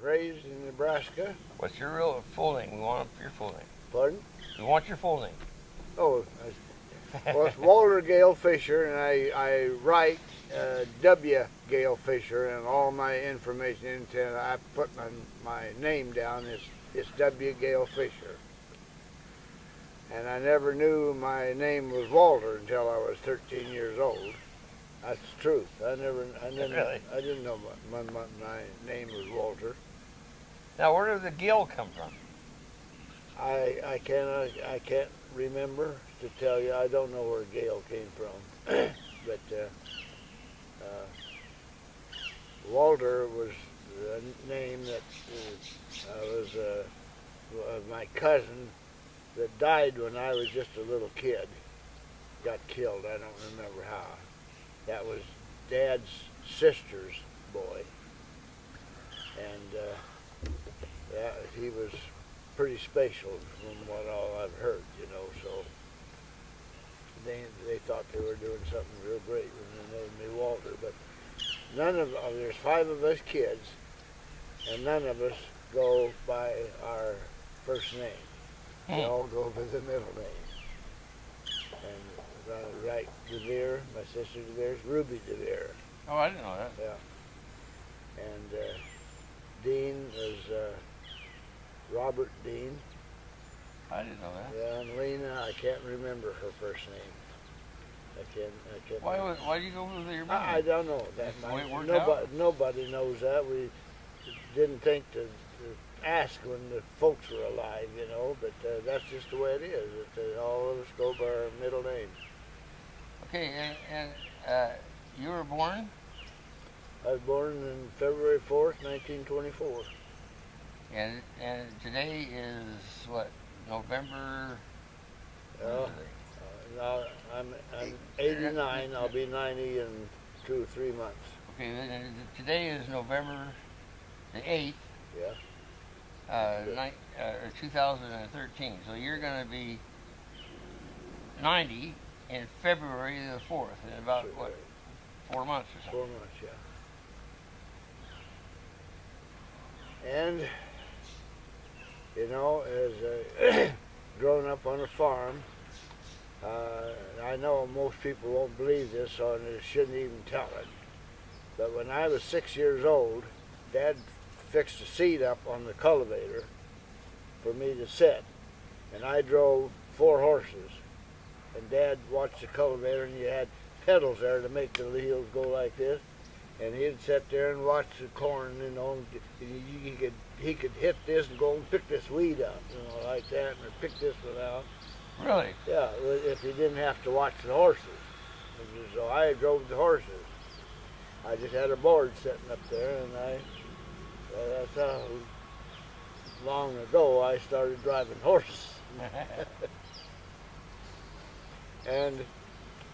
raised in Nebraska. What's your real full name? We want your full name. Pardon? We want your full name. Oh, well, it's Walter Gayle Fisher, and I write W. Gayle Fisher, and all my information into I put my name down. It's W. Gayle Fisher. And I never knew my name was Walter until I was 13 years old. That's the truth. I didn't Really? I didn't know my name was Walter. Now, where did the Gayle come from? I can't remember to tell you. I don't know where Gayle came from, but Walter was a name that was my cousin that died when I was just a little kid. Got killed. I don't remember how. That was Dad's sister's boy, and he was pretty special from what all I've heard, so they thought they were doing something real great when they named me Walter, but there's 5 of us kids, and none of us go by our first name. We all go by the middle name. And right, DeVere, my sister DeVere's Ruby DeVere. Oh, I didn't know that. Yeah. And Dean is Robert Dean. I didn't know that. Yeah, and Lena, I can't remember her first name. I can't. Why do you go with your middle name? I don't know that. That's the way it worked out? Nobody knows that. We didn't think to ask when the folks were alive, but that's just the way it is. All of us go by our middle name. Okay, and you were born? I was born in February 4th, 1924. And today is what, November? I'm 89. I'll be 90 in 2 or 3 months. Okay, and today is November the 8th. Yeah. 2013. So you're going to be 90 in February the 4th, in about, what, 4 months or something? 4 months, yeah. And, as growing up on a farm, I know most people won't believe this, so they shouldn't even tell it. But when I was 6 years old, Dad fixed a seat up on the cultivator for me to sit, and I drove 4 horses, and Dad watched the cultivator, and you had pedals there to make the wheels go like this, and he'd sit there and watch the corn, he could hit this and go and pick this weed up, like that, and pick this one out. Really? Yeah, if he didn't have to watch the horses. So I drove the horses. I just had a board sitting up there, and that's how long ago I started driving horses. And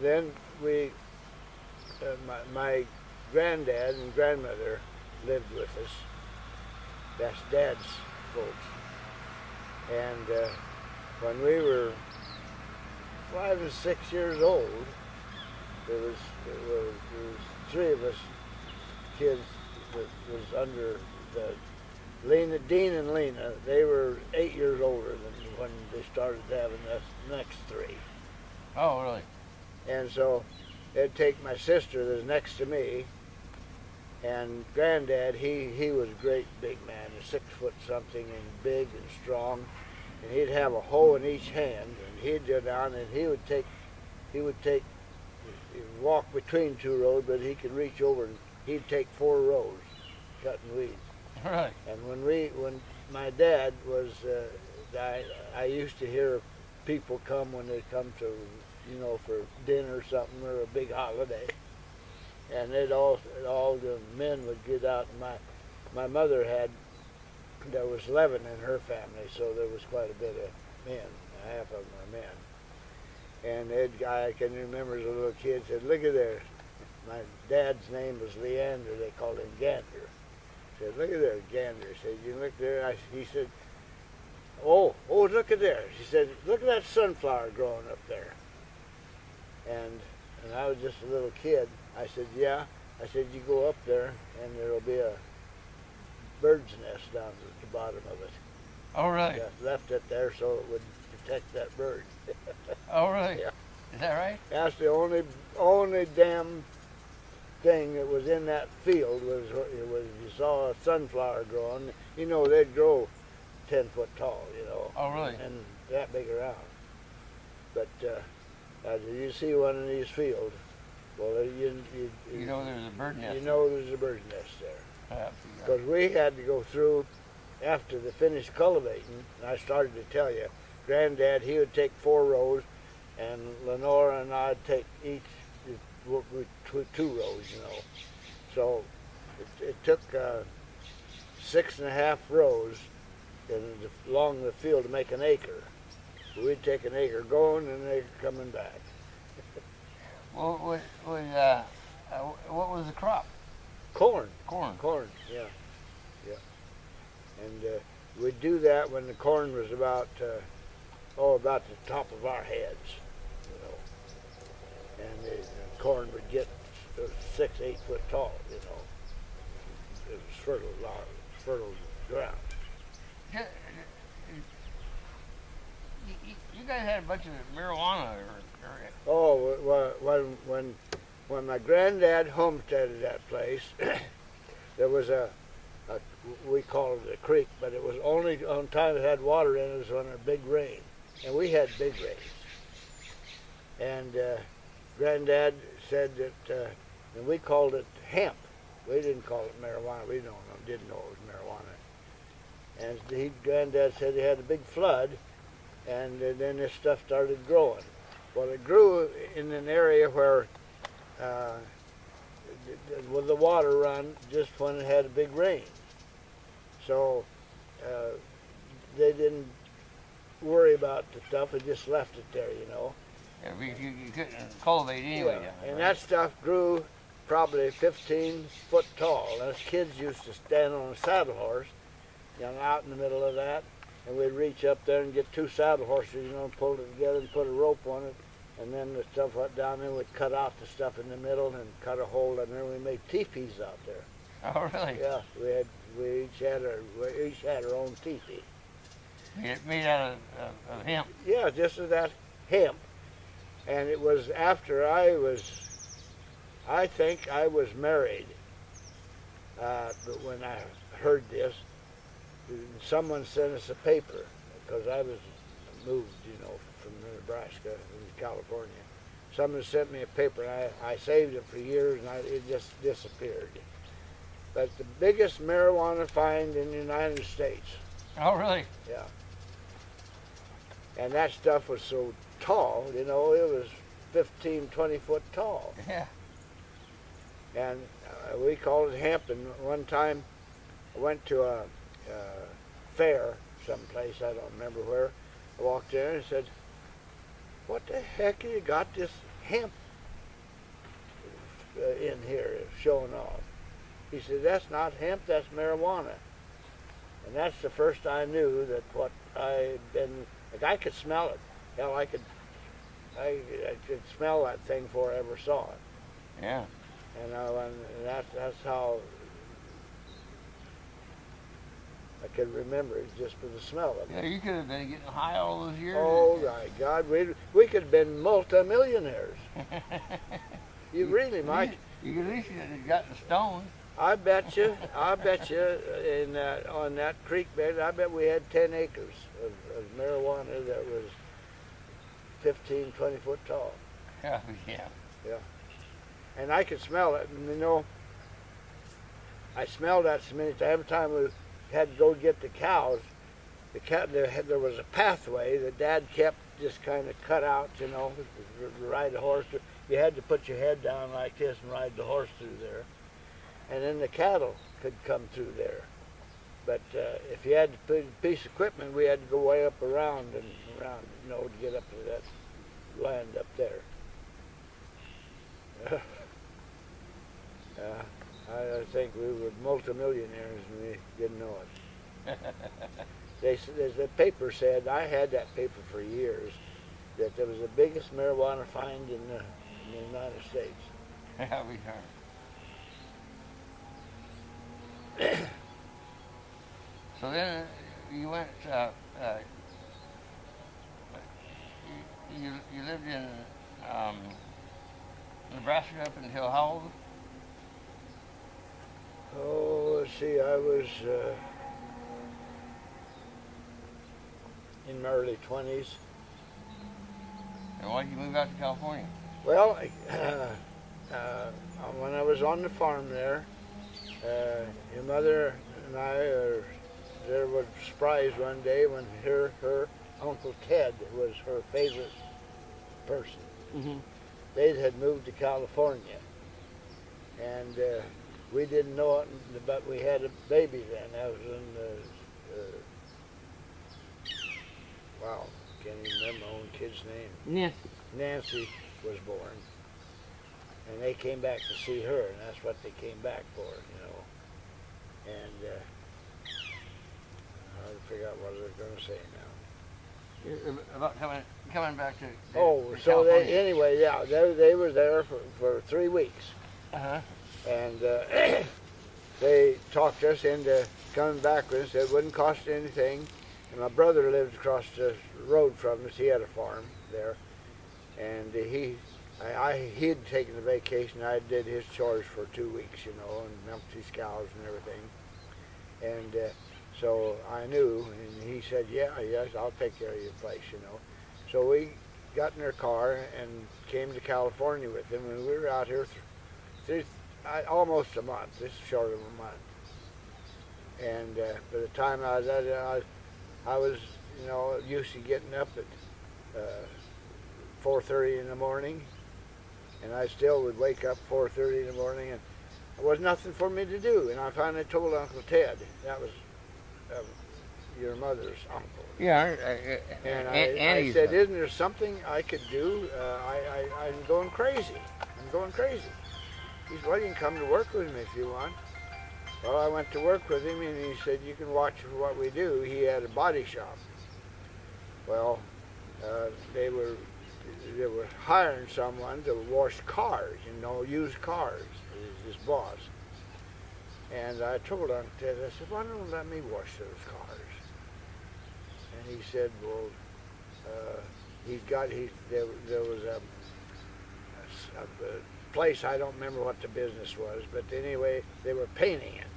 then my granddad and grandmother lived with us. That's Dad's folks. And when we were 5 and 6 years old, there was 3 of us kids that was under Dean and Lena. They were 8 years older than when they started having us next 3. Oh, really? And so it'd take my sister that's next to me, and Granddad, he was a great big man, 6 foot something, and big and strong, and he'd have a hoe in each hand, and he'd go down and he would walk between 2 rows, but he could reach over and he'd take 4 rows cutting weeds. Right. And when my dad was, I used to hear people come when they come to, for dinner or something, or a big holiday, and all the men would get out. And my mother there was 11 in her family, so there was quite a bit of men. Half of them were men. And I can remember as a little kid said, "Look at there." My dad's name was Leander. They called him Gander. Said, "Look at there, Gander." He said, "You look there." He said, "Oh, look at there." She said, "Look at that sunflower growing up there." And I was just a little kid. I said, "Yeah." I said, "You go up there, and there'll be a bird's nest down at the bottom of it. Oh, really? Yeah, left it there so it would protect that bird. Oh, really? Yeah. Is that right? That's the only damn thing that was in that field was you saw a sunflower growing. You know they'd grow 10 foot tall. You know. Oh, really? And that big around. But you see one in these fields, well, You know there's a bird nest. You know there's a bird nest there. Yeah. Because we had to go through after they finished cultivating. And I started to tell you, Granddad, he would take 4 rows, and Lenora and I'd take each with 2 rows, you know. So it took 6.5 rows along the field to make an acre. We'd take an acre going and an acre coming back. Well, what was the crop? Corn. Corn. Corn, yeah. Yeah. And we'd do that when the corn was about the top of our heads, you know. And the corn would get 6-8 foot tall, you know. It was fertile ground. You guys had a bunch of marijuana, Oh, when my granddad homesteaded that place, there was we called it a creek, but it was only on time it had water in it was when a big rain, and we had big rains. And Granddad said that, and we called it hemp. We didn't call it marijuana. We didn't know it was marijuana. And Granddad said he had a big flood, and then this stuff started growing. Well, it grew in an area where with the water run just when it had a big rain. So they didn't worry about the stuff. They just left it there, you know. Yeah, you couldn't cultivate anyway. Yeah. And that stuff grew probably 15 foot tall. Us kids used to stand on a saddle horse, you know, out in the middle of that, and we'd reach up there and get 2 saddle horses, you know, pull it together and put a rope on it, and then the stuff went down there. We'd cut out the stuff in the middle and cut a hole, and then we made teepees out there. Oh, really? Yeah, we each had our own teepee. Made out of hemp. Yeah, just of that hemp. And it was after I think I was married, but when I heard this, someone sent us a paper, because I was moved, you know, from Nebraska to California. Someone sent me a paper, and I saved it for years, and it just disappeared. But the biggest marijuana find in the United States. Oh, really? Yeah. And that stuff was so tall, you know, it was 15, 20 foot tall. Yeah. And we called it hemp. And one time I went to a fair someplace, I don't remember where. I walked in and said, "What the heck have you got this hemp in here showing off?" He said, "That's not hemp, that's marijuana." And that's the first I knew that what I'd been, like, I could smell it. Hell, I could smell that thing before I ever saw it. Yeah. And that's how I could remember it, just for the smell of it. Yeah, you could have been getting high all those years. Oh my God, we could have been multimillionaires. You really might. You could at least have gotten stoned. I bet you in on that creek bed, I bet we had 10 acres of marijuana that was 15, 20 foot tall. Yeah. Yeah. And I could smell it, and you know, I smelled that so many times. Every time we had to go get the cows, there was a pathway that Dad kept just kind of cut out, you know, to ride the horse. You had to put your head down like this and ride the horse through there. And then the cattle could come through there. But if you had to put a piece of equipment, we had to go way up around and around, you know, to get up to that land up there. I think we were multimillionaires and we didn't know it. The paper said, I had that paper for years, that there was the biggest marijuana find in the United States. Yeah, we are. So then you went. You lived in um, Nebraska up until how old? Oh, let's see, I was in my early 20s. And why did you move out to California? Well, when I was on the farm there, your mother and I there was a surprise one day when her Uncle Ted was her favorite person. Mm-hmm. They had moved to California, and we didn't know it, but we had a baby then. That was in wow, can't even remember my own kid's name. Yeah. Nancy was born, and they came back to see her, and that's what they came back for, you know. And I forgot what I was going to say now. About coming back to Oh, to so California. anyway, yeah, they were there for 3 weeks, Uh-huh. and they talked us into coming back with us. It wouldn't cost anything. And my brother lived across the road from us. He had a farm there, and he'd taken a vacation. I did his chores for 2 weeks, you know, and milked his cows and everything. And so I knew, and he said, yes, I'll take care of your place, you know. So we got in their car and came to California with them, and we were out here almost a month, just short of a month. And by the time I was at it, I was, you know, used to getting up at 4:30 in the morning, and I still would wake up 4:30 in the morning, and there was nothing for me to do. And I finally told Uncle Ted, that was your mother's uncle. Yeah. And I said, isn't there something I could do? I'm going crazy. I'm going crazy. He said, well, you can come to work with me if you want. Well, I went to work with him, and he said, you can watch what we do. He had a body shop. Well, they were hiring someone to wash cars, you know, used cars, his boss. And I told Uncle Ted, I said, why don't you let me wash those cars? And he said, well, there was a place, I don't remember what the business was, but anyway, they were painting it.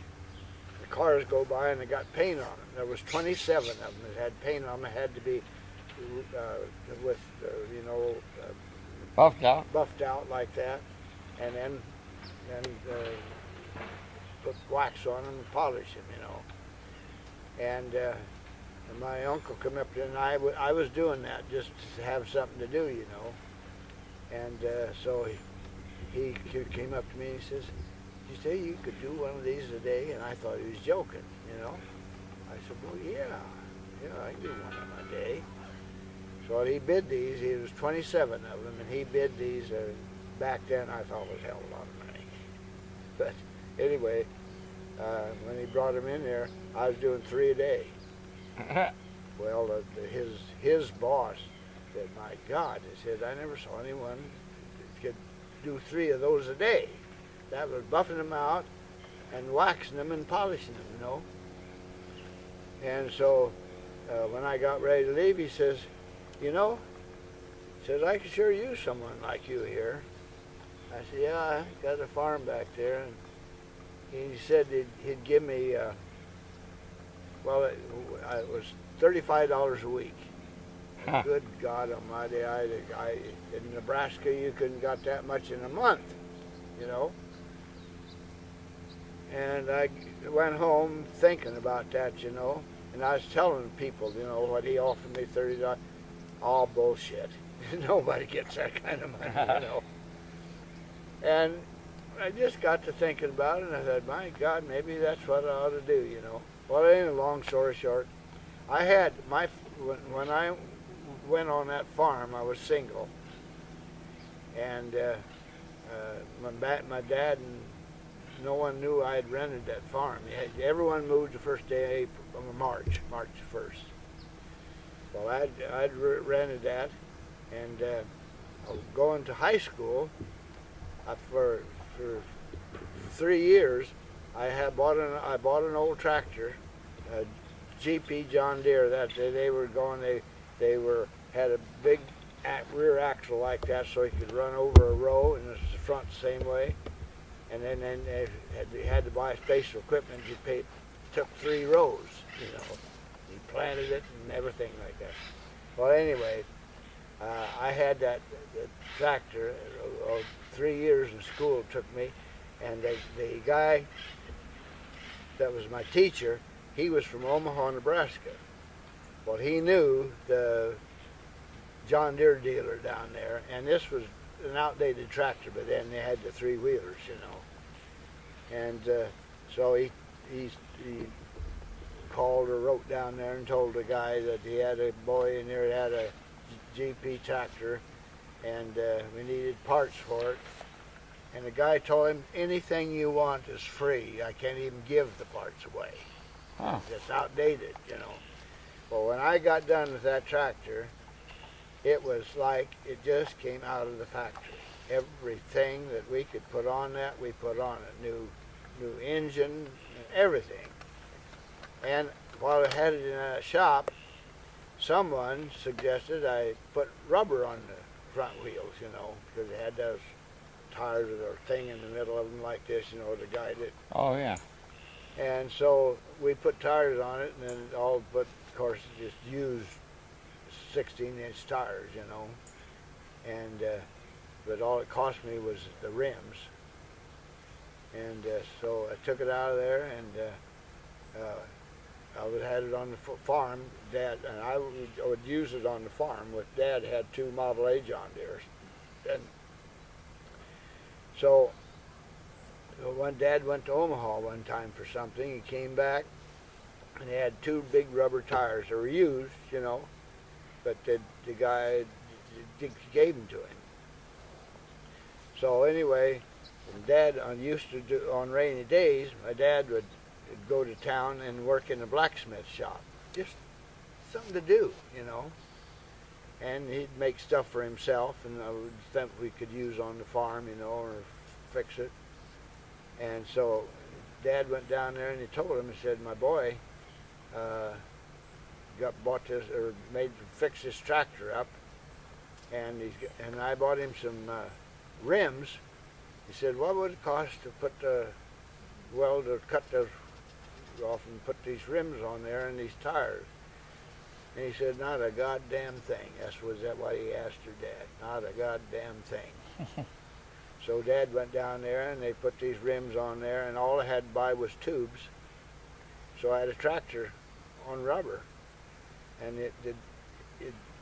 The cars go by and they got paint on them. There was 27 of them that had paint on them. It had to be with, buffed out like that, and then put wax on them and polish them, you know. And my uncle come up there, and I was doing that just to have something to do, you know. And so he came up to me and he says, you say you could do one of these a day? And I thought he was joking, you know. I said, well, yeah, I can do one of them a day. So he bid these. There was 27 of them, and he bid these. Back then, I thought it was a hell of a lot of money. But anyway, when he brought them in there, I was doing 3 a day. Well, his boss said, my God, he said, I never saw anyone that could do 3 of those a day. That was buffing them out and waxing them and polishing them, you know. And so when I got ready to leave, he says, you know, he says, I could sure use someone like you here. I said, yeah, I got a farm back there. And he said he'd give me, it was $35 a week. Huh. Good God Almighty, in Nebraska, you couldn't got that much in a month, you know. And I went home thinking about that, you know, and I was telling people, you know, what he offered me, $30, all bullshit. Nobody gets that kind of money, you know. And I just got to thinking about it, and I said, my God, maybe that's what I ought to do, you know. Well, anyway, long story short, when I went on that farm, I was single, and my dad and no one knew I had rented that farm. Everyone moved the first day of March 1st. Well, I'd rented that, and I was going to high school. For 3 years, I bought an old tractor, GP John Deere. That they were going. They were had a big rear axle like that, so he could run over a row, and the front the same way. And then they had to buy special equipment. Took 3 rows, you know. He planted it and everything like that. Well, anyway, I had that tractor. 3 years in school it took me, and the guy that was my teacher, he was from Omaha, Nebraska. Well, he knew the John Deere dealer down there, and this was an outdated tractor, but then they had the 3-wheelers, you know. And so he called or wrote down there and told the guy that he had a boy in there that had a GP tractor, and we needed parts for it. And the guy told him, anything you want is free. I can't even give the parts away. Huh. It's outdated, you know. Well, when I got done with that tractor, it was like it just came out of the factory. Everything that we could put on that, we put on it. New engine, everything. And while I had it in that shop, someone suggested I put rubber on the front wheels, you know, because they had those tires with a thing in the middle of them like this, you know, to guide it. Oh, yeah. And so we put tires on it, and then all but, of course, just used 16-inch tires, you know. And but all it cost me was the rims. And so I took it out of there, and I had it on the farm. Dad and I would use it on the farm. With Dad had 2 Model A John Deeres, and so when Dad went to Omaha one time for something, he came back, and he had 2 big rubber tires. They were used, you know, but the guy gave them to him. So anyway, Dad used to do on rainy days. My dad would go to town and work in a blacksmith shop, just something to do, you know. And he'd make stuff for himself, and stuff we could use on the farm, you know, or fix it. And so Dad went down there and he told him, he said, my boy bought this, or fix this tractor up, and I bought him some rims. He said, what would it cost to put to cut those off and put these rims on there and these tires? And he said, not a goddamn thing. Was that what he asked her dad? Not a goddamn thing. So Dad went down there and they put these rims on there, and all I had to buy was tubes. So I had a tractor on rubber, and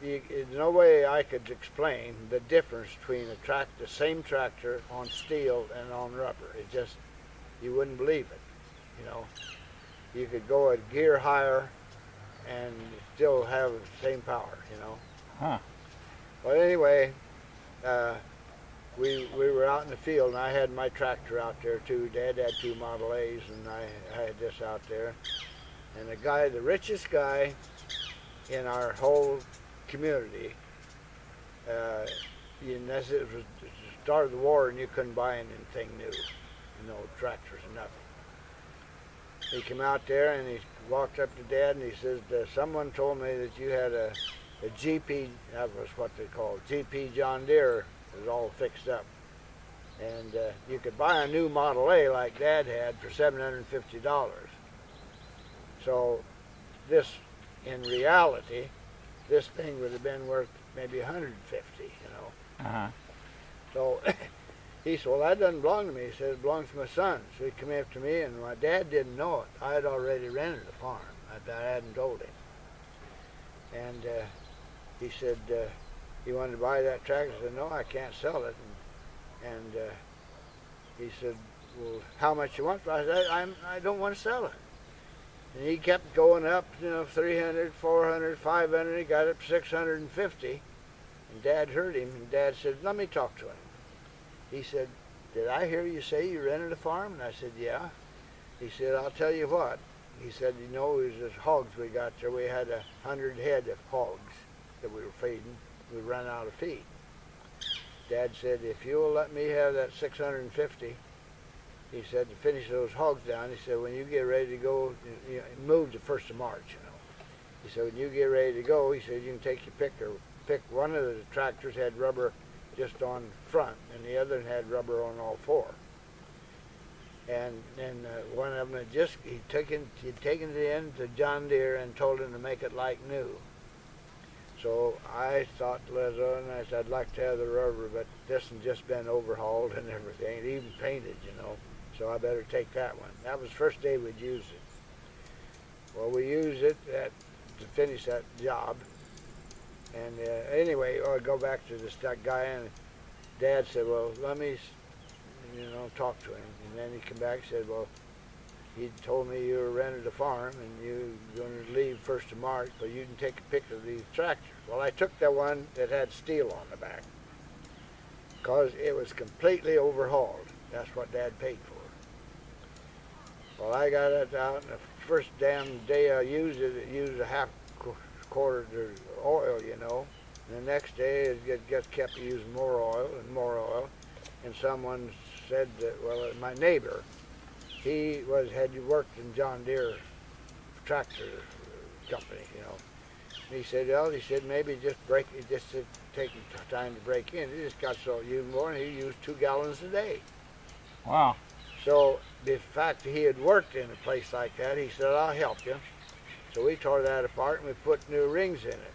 there's no way I could explain the difference between the same tractor on steel and on rubber. It just, you wouldn't believe it, you know. You could go a gear higher and still have the same power, you know. Huh. Well, anyway, we were out in the field, and I had my tractor out there too. Dad had 2 Model A's, and I had this out there. And the richest guy in our whole community, it was the start of the war, and you couldn't buy anything new, no tractors and nothing. He came out there and he walked up to Dad and he says, someone told me that you had a GP, that was what they called, GP John Deere. It was all fixed up. And you could buy a new Model A like Dad had for $750. So this, in reality, this thing would have been worth maybe $150, you know. Uh-huh. So he said, well, that doesn't belong to me. He said, it belongs to my son. So he came up to me, and my dad didn't know it. I had already rented a farm. I hadn't told him. And he said, he wanted to buy that tractor. I said, no, I can't sell it. And he said, well, how much you want? I said, I don't want to sell it. And he kept going up, you know, 300, 400, 500. He got up to 650. And Dad heard him, and Dad said, let me talk to him. He said, did I hear you say you rented a farm? And I said, yeah. He said, I'll tell you what. He said, you know, it was those hogs we got there. We had 100 head of hogs that we were feeding. We ran out of feed. Dad said, if you'll let me have that 650, he said, to finish those hogs down, he said, when you get ready to go, you know, move the 1st of March, you know. He said, when you get ready to go, he said, you can take your pick or pick. One of the tractors had rubber just on front, and the other had rubber on all four. And then one of them had he'd taken it in to John Deere and told him to make it like new. So I thought to Lezo, and I said, I'd like to have the rubber, but this has just been overhauled and everything, even painted, you know. So I better take that one. That was the first day we'd use it. Well, we used it to finish that job. And anyway, I go back to this guy, and Dad said, well, let me, talk to him. And then he came back and said, well, he told me you were rented a farm, and you're going to leave 1st of March, but you can take a picture of these tractors. Well, I took the one that had steel on the back, because it was completely overhauled. That's what Dad paid for. Well, I got it out, and the first damn day I used it, it used a half quarter oil, you know. And the next day, it just kept using more oil and more oil. And someone said that, well, my neighbor, he had worked in John Deere tractor company, you know. And he said, well, maybe just take time to break in. He just got so used more, and he used 2 gallons a day. Wow. So the fact that he had worked in a place like that, he said, I'll help you. So we tore that apart, and we put new rings in it.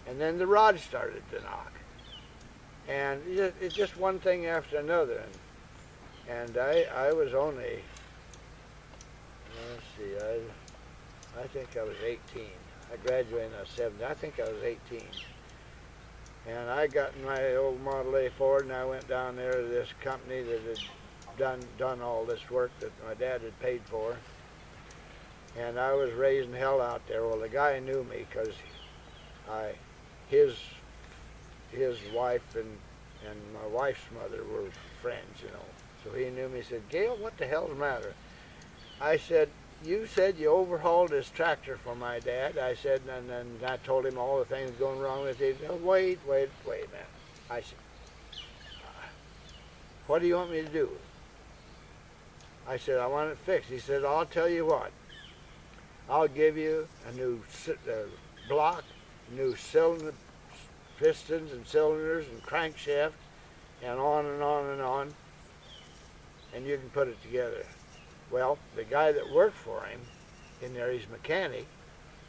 And then the rod started to knock. And it's just one thing after another. And I was only, let's see, I think I was 18. I graduated when I was 17. I think I was 18. And I got in my old Model A Ford, and I went down there to this company that had done all this work that my dad had paid for. And I was raising hell out there. Well, the guy knew me because his wife and my wife's mother were friends, you know. So he knew me. He said, Gayle, what the hell's the matter? I said, you said you overhauled this tractor for my dad. I said, and then I told him all the things going wrong with it. He said, wait a minute. I said, what do you want me to do? I said, I want it fixed. He said, I'll tell you what. I'll give you a new block, new cylinder, pistons and cylinders and crankshaft, and on and on and on, and you can put it together. Well, the guy that worked for him in there, he's a mechanic,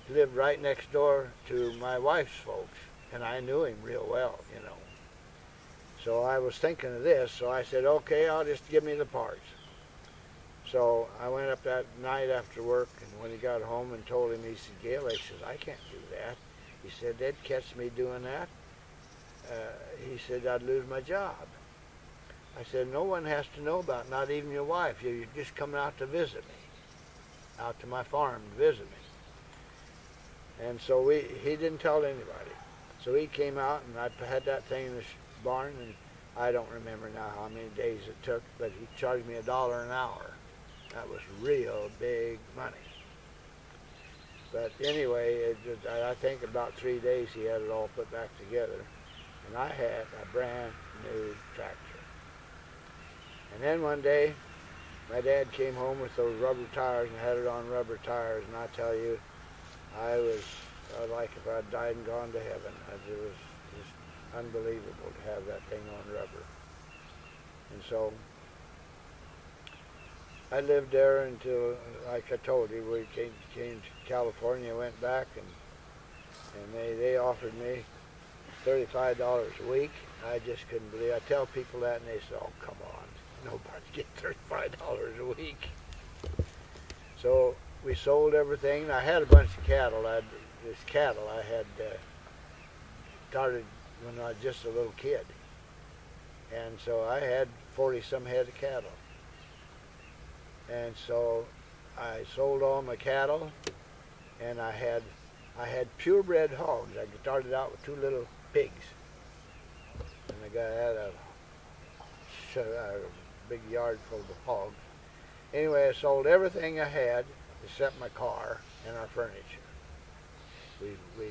lived right next door to my wife's folks, and I knew him real well, you know. So I was thinking of this, so I said, okay, I'll just give me the parts. So I went up that night after work, and when he got home and told him, he said, Gayle, he says, I can't do that. He said, they'd catch me doing that. He said, I'd lose my job. I said, no one has to know about it, not even your wife. You're just coming out to visit me, out to my farm to visit me. And so he didn't tell anybody. So he came out, and I had that thing in the barn, and I don't remember now how many days it took, but he charged me $1 an hour. That was real big money. But anyway, I think about 3 days he had it all put back together. And I had a brand new tractor. And then one day, my dad came home with those rubber tires and had it on rubber tires. And I tell you, I was like if I'd died and gone to heaven. It was just unbelievable to have that thing on rubber. And so I lived there until, like I told you, we came to California, went back, and they offered me $35 a week. I just couldn't believe it. I tell people that, and they say, oh, come on, nobody gets $35 a week. So we sold everything. I had a bunch of cattle. I had started when I was just a little kid. And so I had 40-some head of cattle. And so I sold all my cattle, and I had purebred hogs. I started out with 2 little pigs, and the guy had a big yard full of hogs. Anyway, I sold everything I had except my car and our furniture. We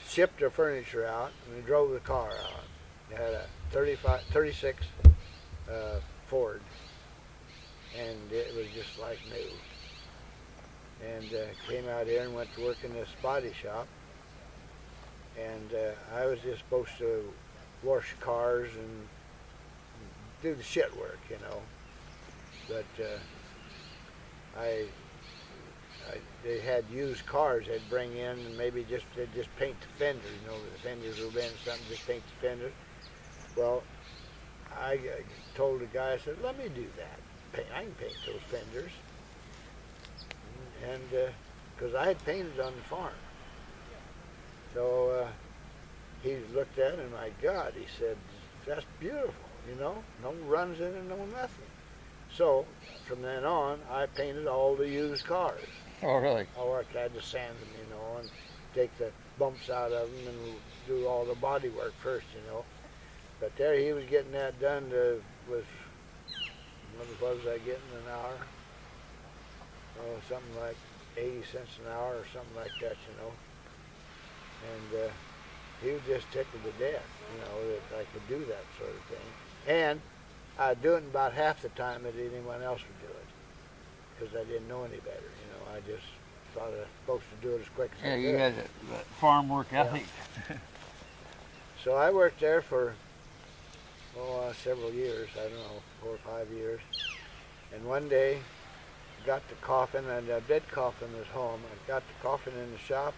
shipped our furniture out, and we drove the car out. It had a 36 Ford, and it was just like new. and came out here and went to work in this body shop. And I was just supposed to wash cars and do the shit work, you know. But they had used cars they'd bring in, and maybe they'd just paint the fenders, you know, the fenders were bent or something, just paint the fenders. Well, I told the guy, I said, let me do that. I can paint those fenders. And because I had painted on the farm. So he looked at it, and my God, he said, that's beautiful, you know, no runs in it, no nothing. So from then on, I painted all the used cars. Oh, really? Oh, I tried to sand them, you know, and take the bumps out of them and do all the body work first, you know. But there he was getting that done with, what was I getting an hour? Oh, something like 80 cents an hour or something like that, you know. And he was just tickled to death, you know, that I could do that sort of thing. And I'd do it in about half the time that anyone else would do it, because I didn't know any better, you know. I just thought I was supposed to do it as quick as I could. Yeah, you had that farm work ethic. Yeah. So I worked there for, several years, I don't know, 4 or 5 years. And one day, got to coughing, and I did coughing at home. I got to coughing in the shop.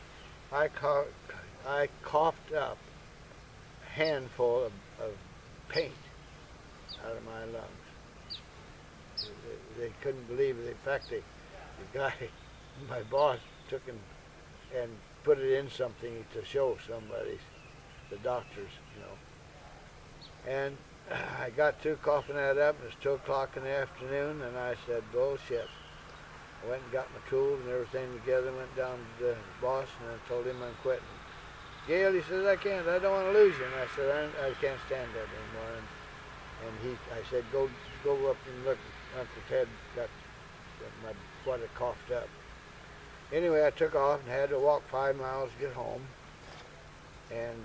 I coughed up a handful of paint out of my lungs. They couldn't believe it. In fact, the guy, my boss, took him and put it in something to show somebody, the doctors, you know. And I got through coughing that up. It was 2 o'clock in the afternoon, and I said, bullshit. I went and got my tools and everything together, went down to the boss, and I told him I'm quitting. Gayle, he says, I don't want to lose you. And I said, I can't stand that anymore. And I said, go up and look. Uncle Ted got what had coughed up. Anyway, I took off and had to walk 5 miles to get home. And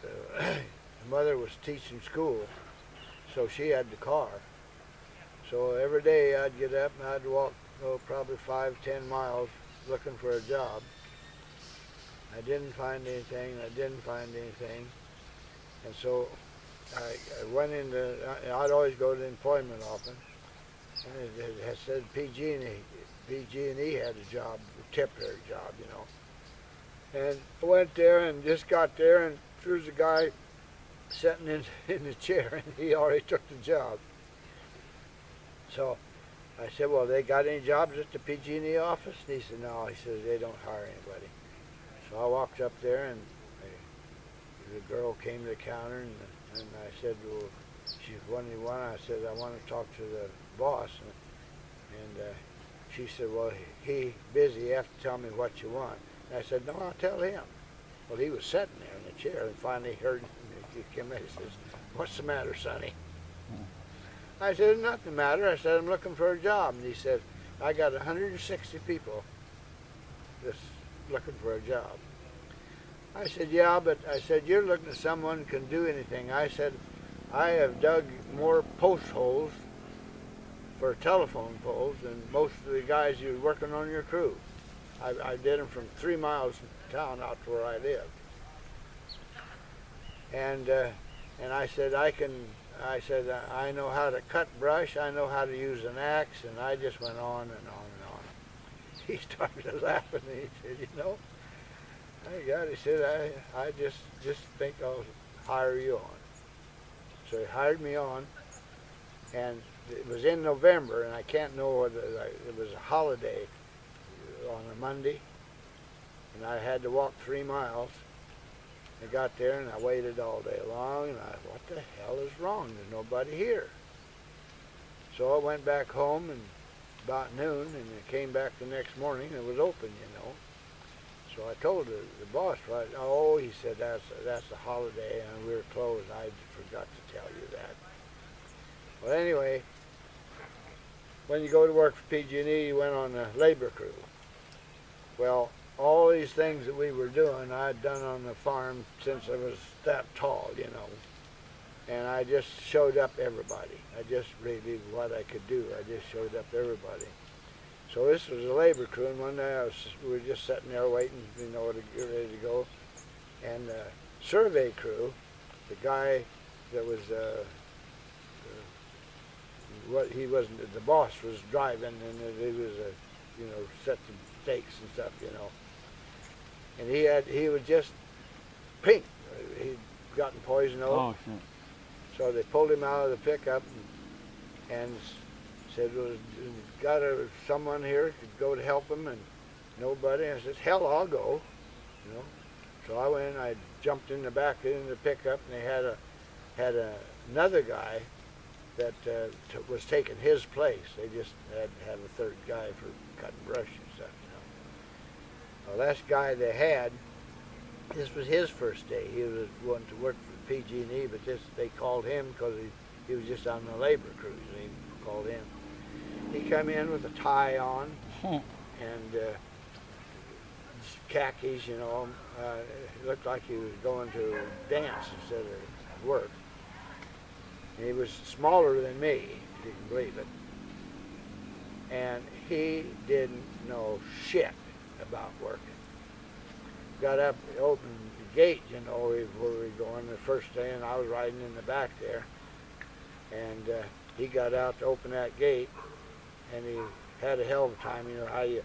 the mother was teaching school, so she had the car. So every day I'd get up and I'd walk probably 5-10 miles looking for a job. I didn't find anything. And so I went into, I'd always go to the employment office, and it had said PG&E. PG&E had a job, a temporary job, you know. And I went there and just got there, and there was a guy sitting in the chair, and he already took the job. So I said, well, they got any jobs at the PG&E office? And he said, no. He says, they don't hire anybody. So I walked up there, and the girl came to the counter, and I said, well, she said, what do you want? I said, I want to talk to the boss. And she said, well, he busy. You have to tell me what you want. And I said, no, I'll tell him. Well, he was sitting there in the chair, and finally heard him. He came in and says, what's the matter, Sonny? I said, nothing the matter. I said, I'm looking for a job. And he said, I got 160 people just looking for a job. I said, yeah, but I said, you're looking at someone who can do anything. I said, I have dug more post holes for telephone poles than most of the guys you're working on your crew. I did them from 3 miles from town out to where I lived. And I said, I know how to cut brush, I know how to use an axe, and I just went on and on and on. He started laughing, and he said, you know, he said, I just think I'll hire you on. So he hired me on, and it was in November, and I can't know whether it was a holiday on a Monday, and I had to walk 3 miles. I got there, and I waited all day long, and what the hell is wrong? There's nobody here. So I went back home, and about noon, and I came back the next morning, and it was open, you know. So I told the boss, right? Oh, he said, that's a holiday, and we were closed. I forgot to tell you that. Well, anyway, when you go to work for PG&E, you went on the labor crew. Well, all these things that we were doing, I'd done on the farm since I was that tall, you know. And I just showed up everybody. I just really what I could do. I just showed up everybody. So this was a labor crew, and one day we were just sitting there waiting, to get ready to go. And the survey crew, the guy that was, he wasn't, the boss was driving, and he was, set the stakes and stuff, And he was just pink. He'd gotten poison oak. Oh, shit. So they pulled him out of the pickup and said, well, got someone here could go to help him, and nobody. I said, hell, I'll go, So I went, I jumped in the back in the pickup, and they had another guy that was taking his place. They just had to have a third guy for cutting brush and stuff, Well, last guy they had, this was his first day. He was wanting to work for PG&E, but they called him because he was just on the labor cruise. They called him. He come in with a tie on and khakis, it looked like he was going to dance instead of work. And he was smaller than me, if you can believe it. And he didn't know shit about working. Got up, opened the gate, where we were going the first day, and I was riding in the back there. And he got out to open that gate, and he had a hell of a time. How you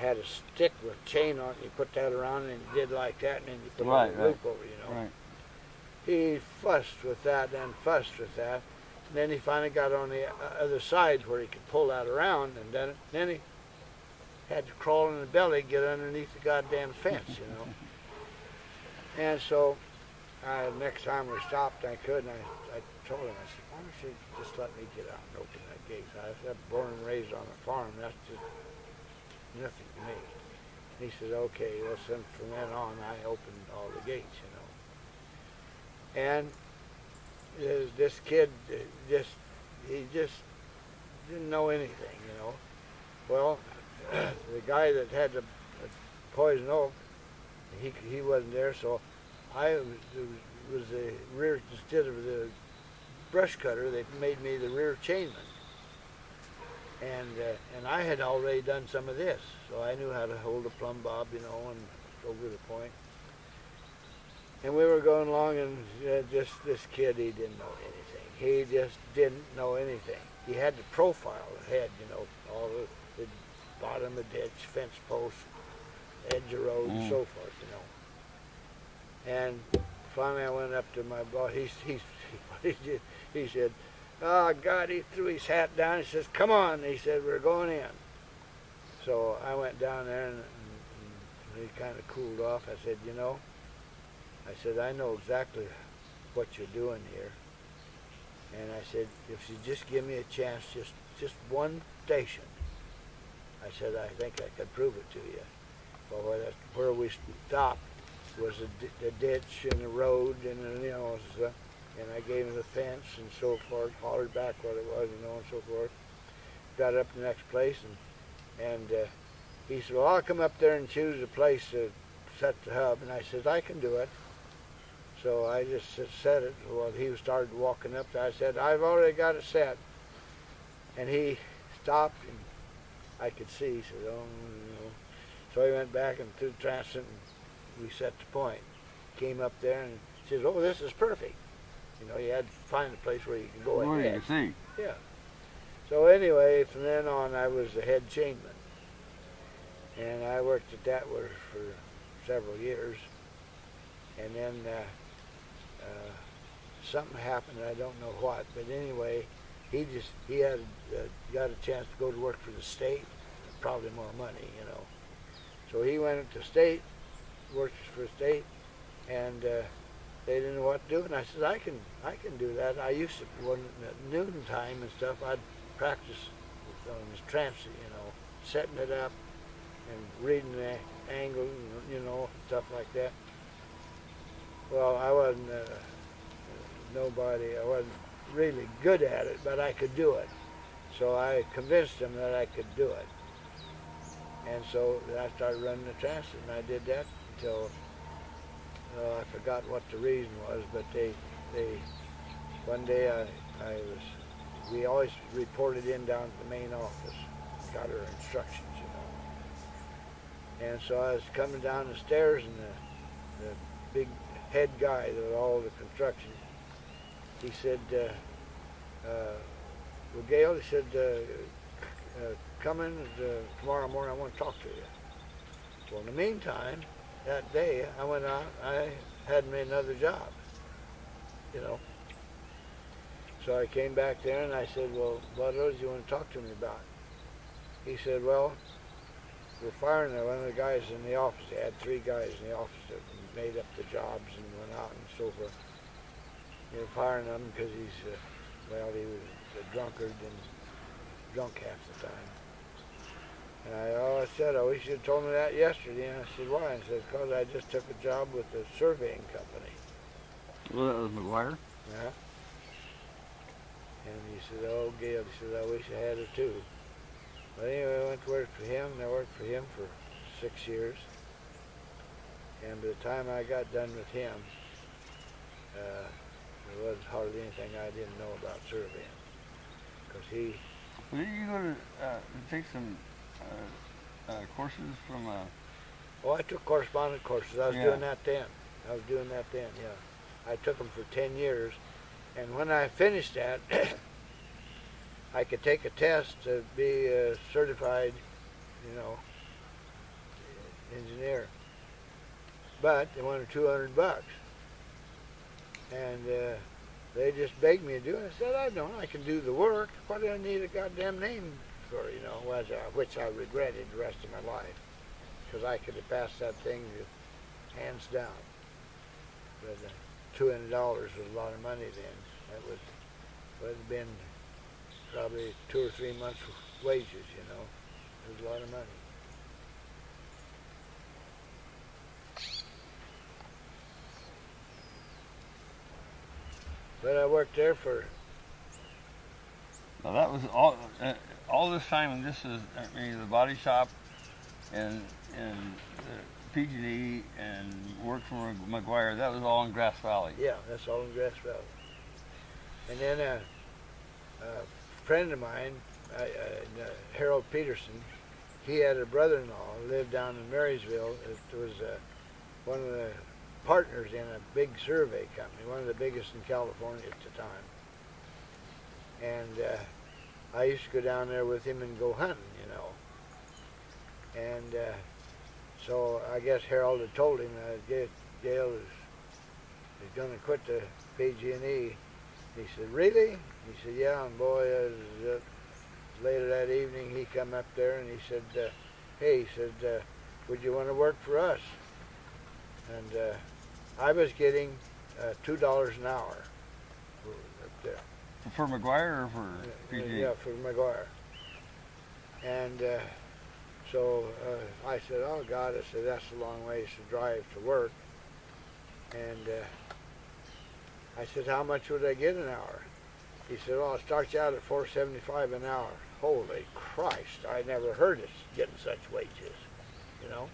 had a stick with a chain on it, you put that around, and you did like that, and then you put a loop over, Right. He fussed with that and fussed with that. And then he finally got on the other side where he could pull that around, and then he had to crawl in the belly, get underneath the goddamn fence, And so next time we stopped, I could, and I told him, I said, why don't you just let me get out and open that gate? I said, I'm born and raised on a farm. That's just nothing to me. And he said, okay, well, then from then on, I opened all the gates, And this kid he just didn't know anything, Well, the guy that had the poison oak, he wasn't there, so I was the rear, instead of the brush cutter, they made me the rear chainman. And I had already done some of this, so I knew how to hold a plumb bob, and over the point. And we were going along, and this kid, he didn't know anything. He just didn't know anything. He had the profile ahead, all the bottom of the ditch, fence post, edge of road, and so forth, And finally I went up to my boss. He said, oh, God, he threw his hat down. He says, come on. He said, we're going in. So I went down there, and he kind of cooled off. I said, I know exactly what you're doing here. And I said, if you just give me a chance, just one station, I said, I think I could prove it to you. Well, where we stopped was the ditch and the road, and and I gave him the fence and so forth, hollered back what it was, and so forth. Got up to the next place, and he said, well, I'll come up there and choose a place to set the hub. And I said, I can do it. So I just set it. Well, he started walking up there. I said, I've already got it set. And he stopped, and I could see. He said, oh, So he went back and threw the transit, and we set the point. Came up there, and says, oh, this is perfect. You had to find a place where you could go ahead. Where you can see. Yeah. So anyway, from then on, I was the head chainman. And I worked at that for several years. And then something happened, I don't know what, but anyway, he had got a chance to go to work for the state, probably more money, So he went to state, worked for the state, and they didn't know what to do. And I said, I can do that. I used to, when at noon time and stuff, I'd practice on this transit, setting it up and reading the angle, stuff like that. Well, I wasn't I wasn't really good at it, but I could do it. So I convinced them that I could do it. And so I started running the transit, and I did that until I forgot what the reason was, but they one day we always reported in down to the main office, got her instructions, And so I was coming down the stairs, and the big head guy that all the construction, he said, well, Gayle, he said, come in tomorrow morning, I want to talk to you. Well, in the meantime, that day, I went out, I hadn't made another job, So I came back there, and I said, well, what else do you want to talk to me about? He said, well, we're firing one of the guys in the office. They had 3 guys in the office that made up the jobs and went out and so forth. They were firing him because he was a drunkard and drunk half the time. And I said, I wish you'd told me that yesterday. And I said, why? And he said, because I just took a job with a surveying company. Well, that was McGuire? Yeah. And he said, oh, Gayle, he said, I wish I had her too. But anyway, I went to work for him, and I worked for him for 6 years. And by the time I got done with him, there was hardly anything I didn't know about surveying. Because he... Well, did you go to take some courses from... Oh, I took correspondence courses. I was doing that then. I took them for 10 years. And when I finished that, I could take a test to be a certified, engineer. But they wanted $200. And they just begged me to do it. I said, I don't. I can do the work. What do I need a goddamn name for, which I regretted the rest of my life. Because I could have passed that thing hands down. But $200 was a lot of money then. That would have been probably 2 or 3 months' wages, It was a lot of money. But I worked there for... Now that was all this time, and this is the body shop and PG&E and work for McGuire. That was all in Grass Valley. Yeah, that's all in Grass Valley. And then a friend of mine, Harold Peterson, he had a brother-in-law who lived down in Marysville. It was one of the partners in a big survey company, one of the biggest in California at the time. And I used to go down there with him and go hunting, And so I guess Harold had told him that Gayle is going to quit the PG&E. He said, really? He said, yeah. And boy, later that evening, he come up there and he said, hey, he said, would you want to work for us? And I was getting $2 an hour up there. For McGuire or for PG? Yeah, for McGuire. And so I said, oh, God, I said, that's a long ways to drive to work. And I said, how much would I get an hour? He said, well, I'll start you out at $4.75 an hour. Holy Christ, I never heard of getting such wages, Well,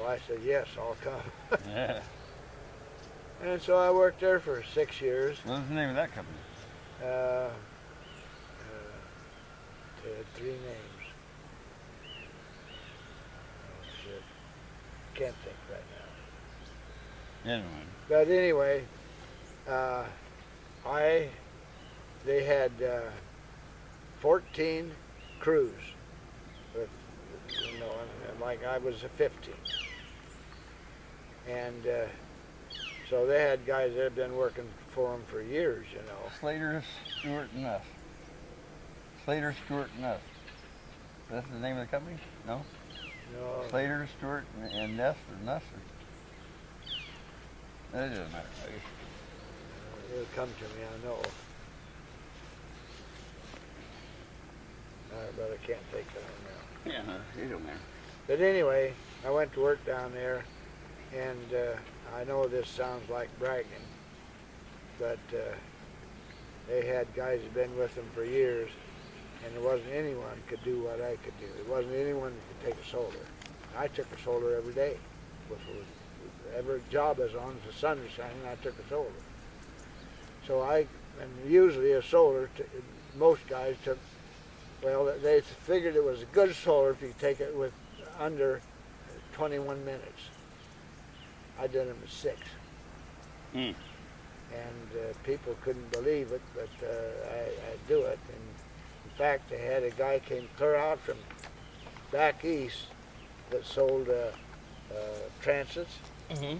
I said, yes, I'll come. Yeah. And so I worked there for 6 years. What was the name of that company? It had 3 names. Oh, shit. Can't think right now. Anyway. But anyway, they had 14 crews, with, and like I was a 15. And so they had guys that had been working for them for years, Slater, Stewart, and Ness. Slater, Stewart, and Ness. That's the name of the company? No? No. Slater, Stewart, and Ness, or Nuss? That doesn't matter. It'll come to me, I know. But I can't think of it now. Yeah, no, it don't matter. But anyway, I went to work down there, and I know this sounds like bragging, but they had guys who'd been with them for years, and there wasn't anyone could do what I could do. There wasn't anyone that could take a solar. I took a solar every day. Every job I was on, if the sun was shining, I took a solar. So and usually a solar, most guys took Well, they figured it was a good solar if you take it with under 21 minutes. I did them in 6. Mm. And people couldn't believe it, but I do it. And in fact, they had a guy came clear out from back east that sold transits, Mm-hmm.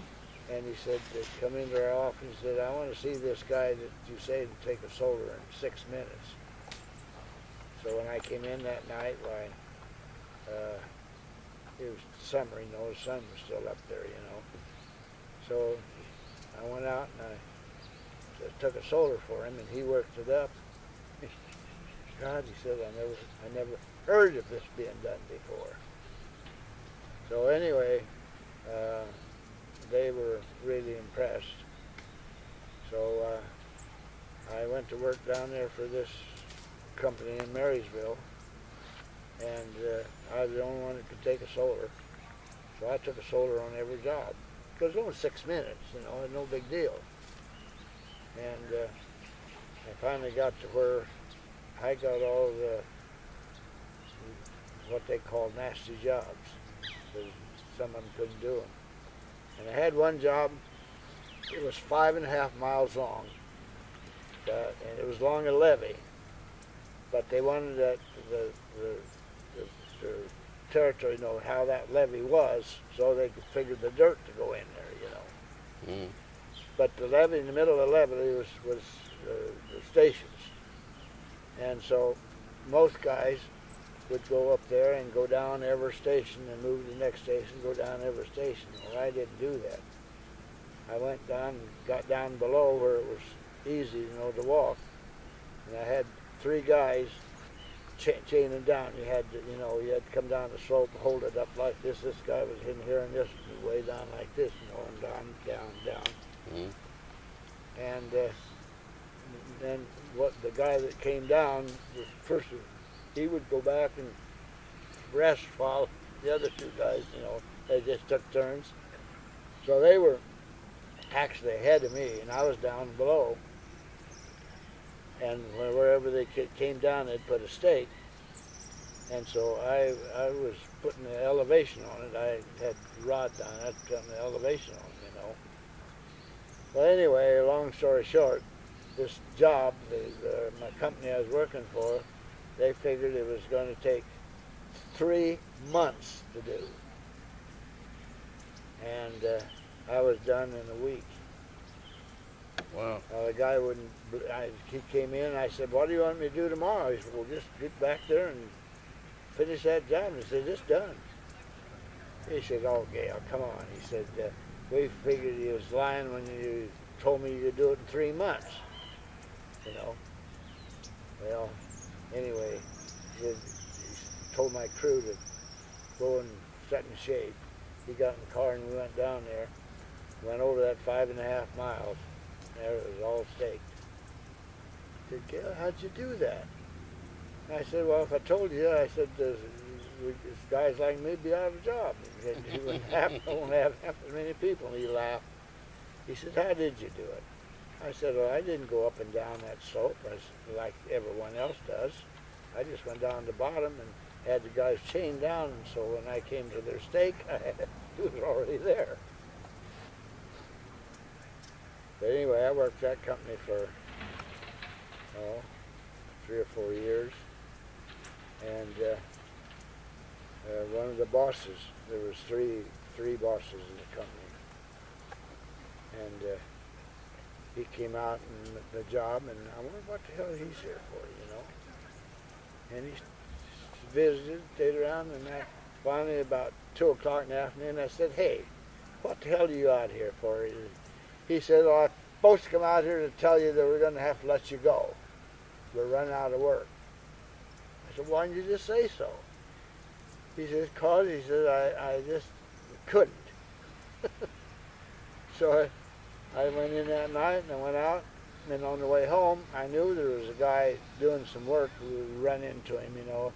and he said, they come into our office and said, I want to see this guy that you say to take a solar in 6 minutes. So when I came in that night, why, it was summer, you know, the sun was still up there, you know. So I went out and I took a solar for him, and he worked it up. God, he said, I never heard of this being done before. So anyway, they were really impressed. So I went to work down there for this company in Marysville, and I was the only one that could take a solar. So I took a solar on every job. It was only 6 minutes, you know, no big deal. And I finally got to where I got all the, what they call nasty jobs, because some of them couldn't do them. And I had one job, it was 5.5 miles long, and it was along a levee, but they wanted that, the territory to know how that levee was, so they could figure the dirt to go in there, you know. Mm. But the levee, in the middle of the levee was the stations. And so most guys would go up there and go down every station and move to the next station, go down every station. Well, I didn't do that. I went down and got down below where it was easy, you know, to walk. And I had 3 guys chaining down. You had to, you know, you had to come down the slope and hold it up like this. This guy was in here and this way down like this, you know, and down. Mm. And then what the guy that came down, first he would go back and rest while the other 2 guys, you know, they just took turns. So they were actually ahead of me, and I was down below. And wherever they came down, they'd put a stake. And so I was putting the elevation on it. I had rod down, I was putting the elevation on it, you know. Well, anyway, long story short, this job, my company I was working for, they figured it was going to take 3 months to do. And I was done in a week. Wow. The guy wouldn't, he came in, I said, what do you want me to do tomorrow? He said, well, just get back there and finish that job. And I said, it's done. He said, oh, Gayle, come on. He said, we figured he was lying when you told me you'd do it in 3 months. You know. Well, anyway, he told my crew to go and set in shape. He got in the car and we went down there, went over that 5.5 miles. There it was all staked. He said, Gayle, how'd you do that? And I said, well, if I told you, I said, guys like me be out of a job. He said, you won't have half as many people. And he laughed. He said, how did you do it? I said, well, I didn't go up and down that slope like everyone else does. I just went down the bottom and had the guys chained down, and so when I came to their stake, he was already there. But anyway, I worked that company for 3 or 4 years, and one of the bosses, there was three bosses in the company, and he came out in the job, and I wondered what the hell he's here for, you know. And he visited, stayed around, and finally about 2 o'clock in the afternoon, I said, hey, what the hell are you out here for? He said, well, I'm supposed to come out here to tell you that we're going to have to let you go. We're running out of work. I said, why didn't you just say so? He said, because, he said, I just couldn't. So I went in that night and I went out, and on the way home, I knew there was a guy doing some work. We would run into him, you know,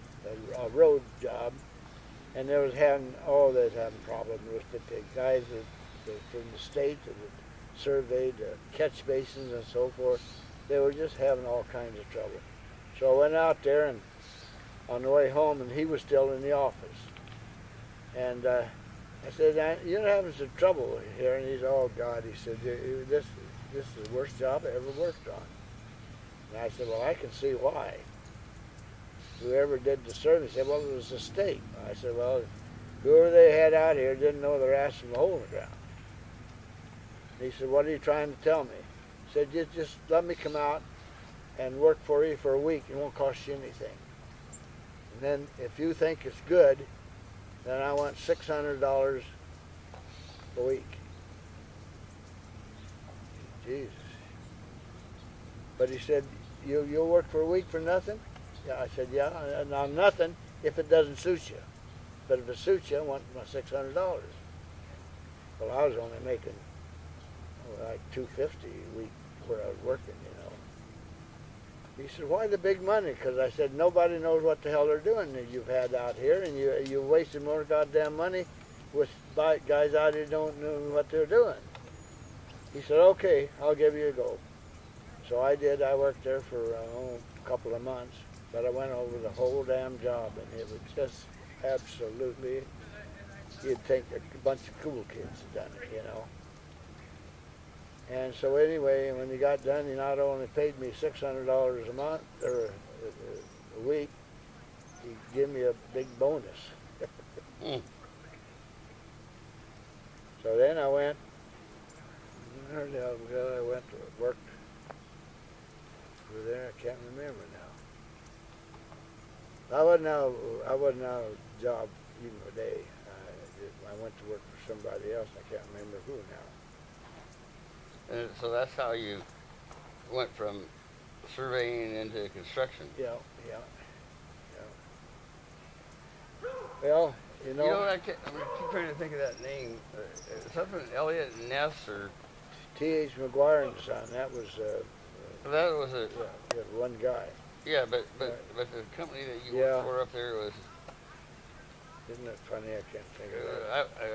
a road job, and they was having problems with it. The guys from the state that surveyed catch basins and so forth, they were just having all kinds of trouble. So I went out there and on the way home, and he was still in the office. And I said, "You're having some trouble here." And he said, "Oh God," he said, "this is the worst job I ever worked on." And I said, "Well, I can see why." Whoever did the survey said, "Well, it was the state." I said, "Well, whoever they had out here didn't know their ass from the hole in the ground." And he said, "What are you trying to tell me?" He said, "Just let me come out and work for you for a week. It won't cost you anything. And then if you think it's good, then I want $600 a week." Jesus. But he said, You'll work for a week for nothing? Yeah, I said, "Yeah, now nothing if it doesn't suit you. But if it suits you, I want my $600. Well, I was only making like $250 a week where I was working, you know. He said, "Why the big money?" Because I said, "Nobody knows what the hell they're doing that you've had out here, and you wasted more goddamn money with guys out here don't know what they're doing." He said, "Okay, I'll give you a go." So I did. I worked there for a couple of months, but I went over the whole damn job, and it was just absolutely, you'd think a bunch of cool kids had done it, you know. And so anyway, when he got done, he not only paid me $600 a month or a week, he gave me a big bonus. So then I went. Where the hell I went to work over there? I can't remember now. I wasn't out of a job even a day. I went to work for somebody else. I can't remember who now. And so that's how you went from surveying into construction. Yeah. Well, you know. You know, I keep trying to think of that name. Something Elliott Ness or. T.H. McGuire and Son. That was. That was a. Yeah, one guy. Yeah, but the company that you worked for up there was. Isn't it funny? I can't think of it.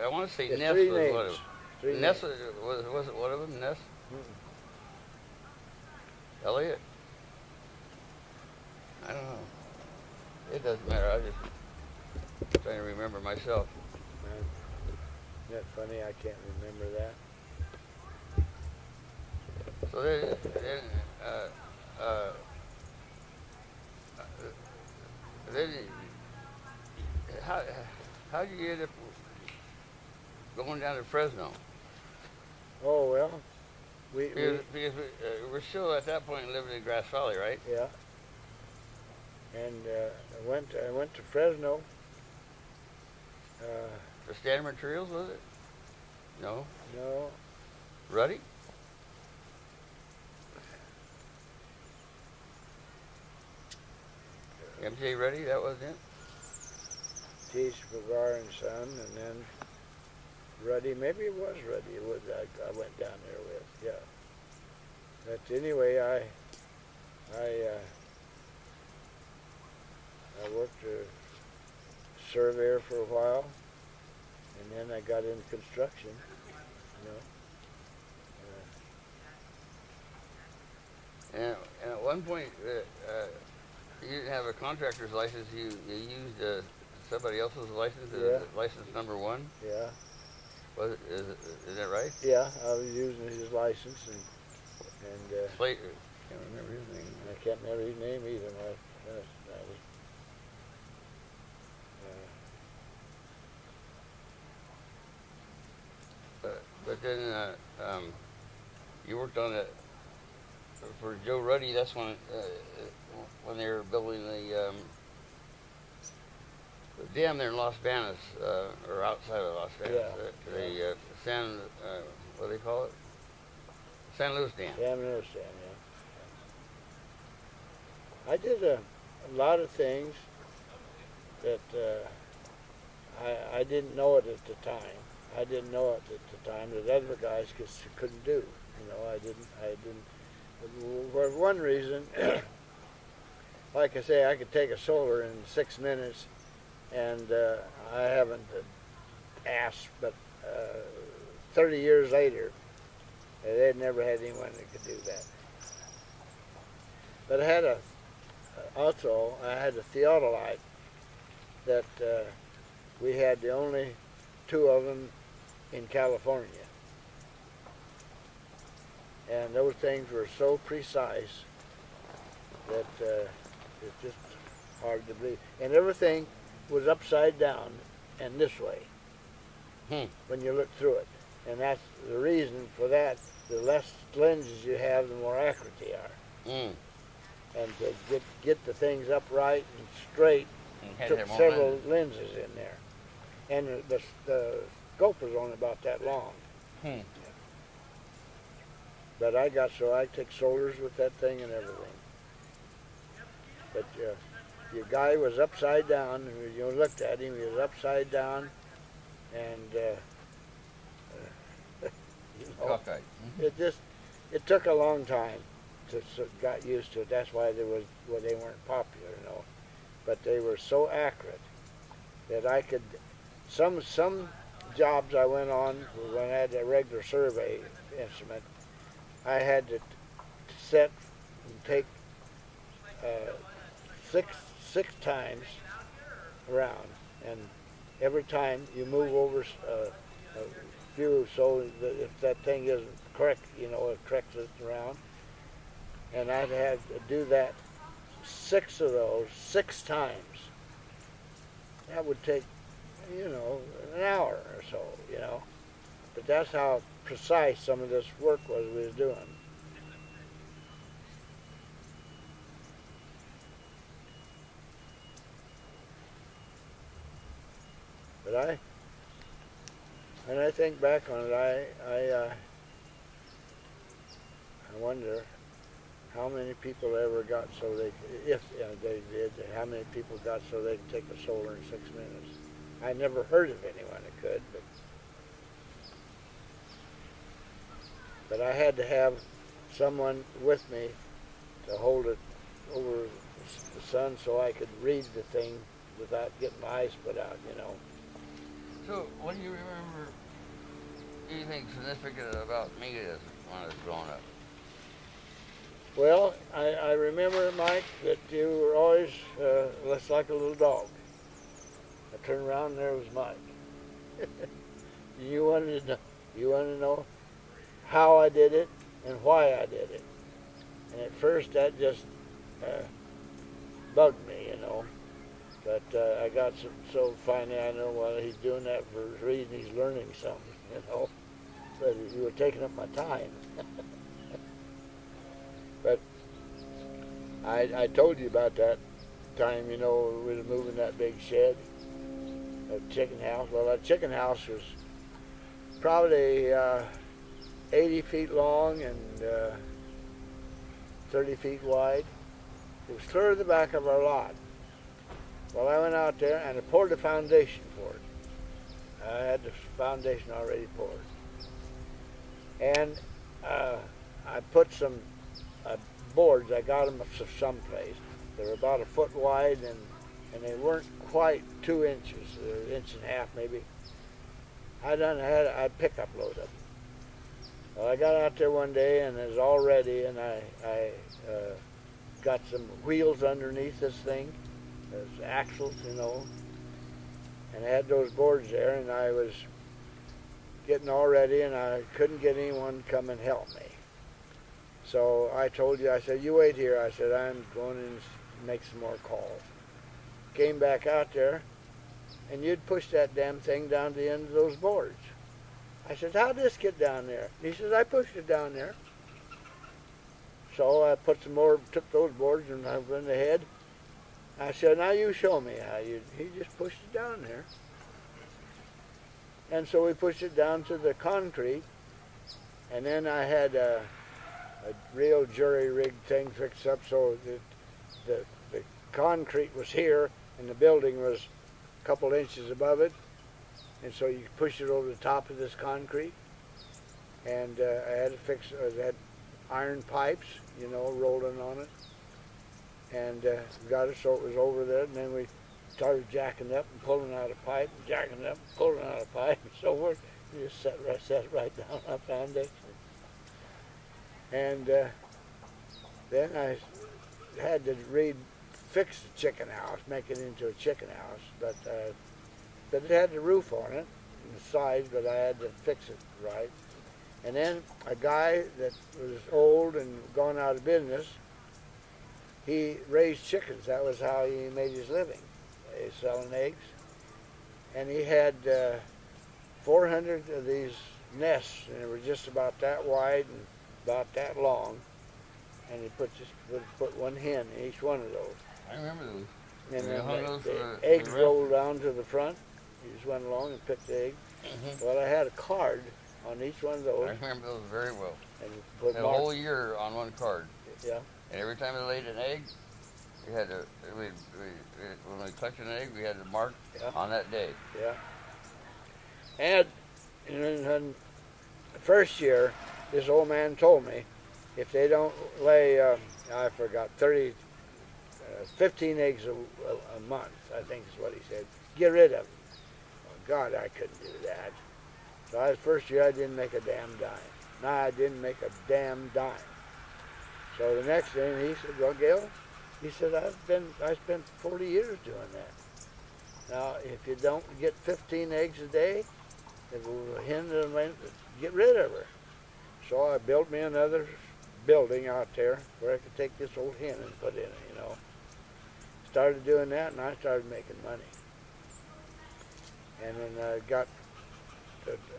I want to say It's Ness three was names. one of them. Three Ness names. was it one of them? Ness? Mm-mm. Elliott? I don't know. It doesn't matter. I just trying to remember myself. Isn't that funny? I can't remember that. So then how did you end up going down to Fresno? Oh well, Because we're still at that point living in Grass Valley, right? yeah. And I went to Fresno. For Standard Materials, was it? No. No. Ruddy? MJ Ruddy, that was it? T.H. McGuire and Son, and then Ruddy. Maybe it was Ruddy. It was I went down there with. Yeah. But anyway, I worked a surveyor for a while, and then I got into construction. You know. And at one point, you didn't have a contractor's license. You used somebody else's license. Yeah. License number one. Yeah. Is that right? Yeah. I was using his license and Slater. Can't remember his name. I can't remember his name either. But then you worked on it for Joe Ruddy. That's when they were building the dam there in Las Vegas, or outside of Las Vegas. Yeah. The San, what do they call it? San Luis Dam. San Luis Dam, yeah. I did a lot of things that I didn't know it at the time. I didn't know it at the time that other guys couldn't do. You know, I didn't. For one reason, like I say, I could take a solar in 6 minutes, and I haven't asked, but 30 years later, they'd never had anyone that could do that. But I also, I had a theodolite that we had the only two of them in California. And those things were so precise that it's just hard to believe. And everything was upside down and this way when you look through it. And that's the reason for that. The less lenses you have, the more accurate they are. And to get the things upright and straight took several lenses in there. And the scope was only about that long. But I took solars with that thing and everything. But your guy was upside down. You looked at him, he was upside down. And it took a long time to got used to it. That's why they weren't popular, But they were so accurate that I could. Some jobs I went on when I had a regular survey instrument, I had to set and take six times around, and every time you move over a few, so that if that thing isn't correct, it corrects it around. And I'd have to do that 6 of those 6 times. That would take, an hour or so, But that's how precise some of this work we was doing. But when I think back on it, I wonder how many people ever got so they, if they did, how many people got so they could take a solar in 6 minutes. I never heard of anyone that could, but I had to have someone with me to hold it over the sun so I could read the thing without getting my eyes put out, So, what do you remember anything significant about me when I was growing up? Well, I remember, Mike, that you were always less like a little dog. I turned around and there was Mike. You wanted to know how I did it and why I did it. And at first that just bugged me, But I got so finally I know, well, he's doing that for a reason. He's learning something, But you were taking up my time. But I told you about that time, we were moving that big shed, that chicken house. Well, that chicken house was probably 80 feet long and 30 feet wide. It was clear to the back of our lot. Well, I went out there and I poured the foundation for it. I had the foundation already poured. And I put some boards. I got them someplace. They were about 1 foot wide and they weren't quite 2 inches, an inch and a half maybe. I had a pickup load of them. Well, I got out there one day and it was all ready, and I got some wheels underneath this thing, those axles, and I had those boards there, and I was getting all ready, and I couldn't get anyone to come and help me. So I told you, I said, you wait here. I said, I'm going in to make some more calls. Came back out there, and you'd push that damn thing down to the end of those boards. I said, how'd this get down there? He says, I pushed it down there. So I put some more, took those boards and I went ahead. I said, now you show me how you, he just pushed it down there. And so we pushed it down to the concrete, and then I had a real jury-rigged thing fixed up so that the concrete was here and the building was a couple inches above it. And so you push it over the top of this concrete, and I had to fix, had iron pipes, rolling on it, and got it so it was over there, and then we started jacking up and pulling out a pipe, and jacking up and pulling out a pipe, and so forth. We just set right down on foundation. And then I had to read fix the chicken house, make it into a chicken house, but it had the roof on it and the sides, but I had to fix it right. And then a guy that was old and gone out of business, he raised chickens. That was how he made his living, selling eggs. And he had 400 of these nests, and they were just about that wide and about that long. And he put one hen in each one of those. I remember those. And You hung then those the for eggs the rolled down to the front. You just went along and picked the egg. Mm-hmm. Well, I had a card on each one of those. I remember those very well. And you put The marks. whole year on one card. Yeah. And every time they laid an egg, we had to, when we collected an egg, we had to mark on that day. Yeah. And then the first year, this old man told me, if they don't lay, I forgot, 15 eggs a month, I think is what he said, get rid of them. Oh, God, I couldn't do that. So the first year I didn't make a damn dime. No, I didn't make a damn dime. So the next thing he said, well, Gayle, he said, I spent 40 years doing that. Now, if you don't get 15 eggs a day, the hen will get rid of her. So I built me another building out there where I could take this old hen and put in it, you know. Started doing that, and I started making money. And then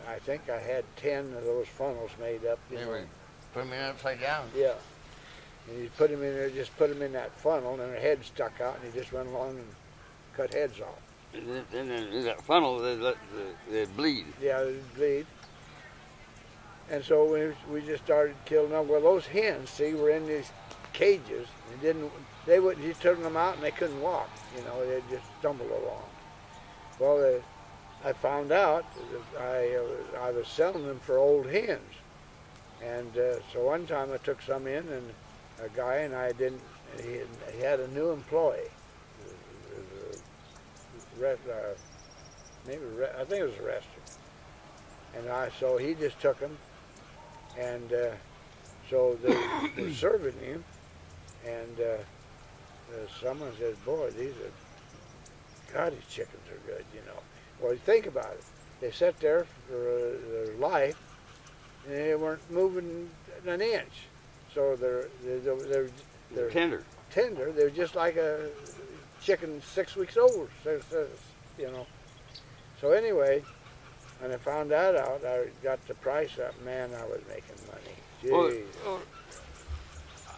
I think I had 10 of those funnels made up. You know. Put them in upside down. Yeah. And you put them in there, just put them in that funnel, and their head stuck out, and you just went along and cut heads off. And then in that funnel, they bleed. Yeah, they'd bleed. And so we just started killing them. Well, those hens, see, were in these cages. You took them out and they couldn't walk. You know, they just stumbled along. Well, I found out that I was selling them for old hens. And so one time I took some in, and a guy and I didn't, he had a new employee. I think it was arrested. And so he just took them. And so they were serving him, and someone says, boy, God, these chickens are good, you know. Well, you think about it. They sat there for their life, and they weren't moving an inch. So they're tender. Tender. They're just like a chicken 6 weeks old, you know. So anyway, when I found that out, I got the price up. Man, I was making money. Jeez. Well,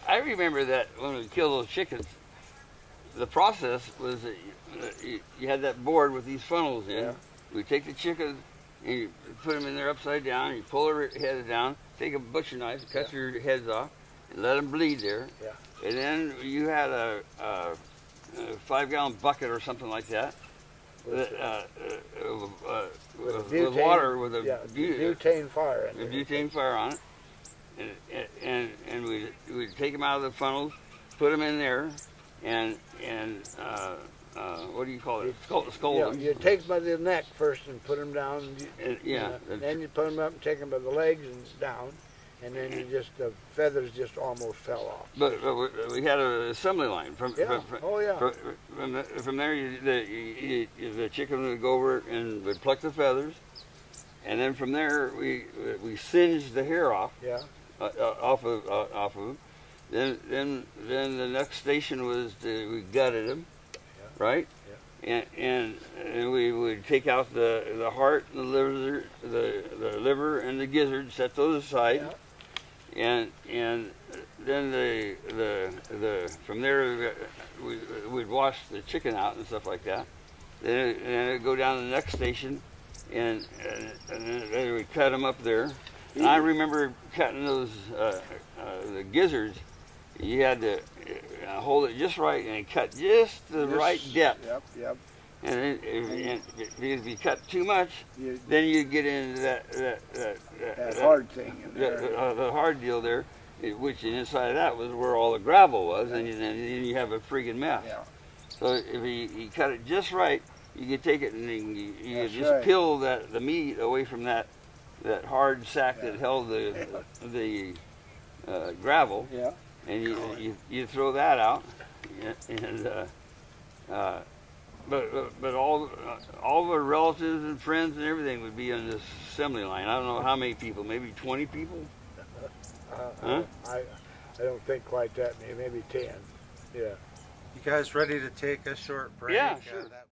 I remember that when we killed those chickens, the process was that you had that board with these funnels in. Yeah. We take the chickens and you put them in there upside down. You pull their heads down. Take a butcher knife, cut your heads off, and let them bleed there. Yeah. And then you had a 5-gallon bucket or something like that. With water, with a butane fire in there. Butane fire on it, and we'd take them out of the funnels, put them in there, and what do you call it? Scald them. You take them by the neck first and put them down. Then you put them up and take them by the legs and down, and then the feathers just almost fell off. But we had an assembly line from there. The chicken would go over and would pluck the feathers, and then from there we singed the hair off. Yeah. Off of them. Then the next station was we gutted them, right? Yeah. And we would take out the heart, the liver and the gizzard, set those aside. Yeah. And then from there we'd wash the chicken out and stuff like that. Then it'd go down to the next station, and then we'd cut them up there. And I remember cutting those the gizzards. You had to hold it just right and cut just the right depth. Yep. And if you cut too much, then you get into that hard thing. The hard deal there, which inside of that was where all the gravel was, and then you have a friggin' mess. Yeah. So if you cut it just right, you could take it and you just peel the meat away from that hard sack that held the gravel. Yeah. And you throw that out, and but all the relatives and friends and everything would be on this assembly line. I don't know how many people, maybe 20 people. Huh? I don't think quite that many, maybe 10. Yeah. You guys ready to take a short break? Yeah, sure.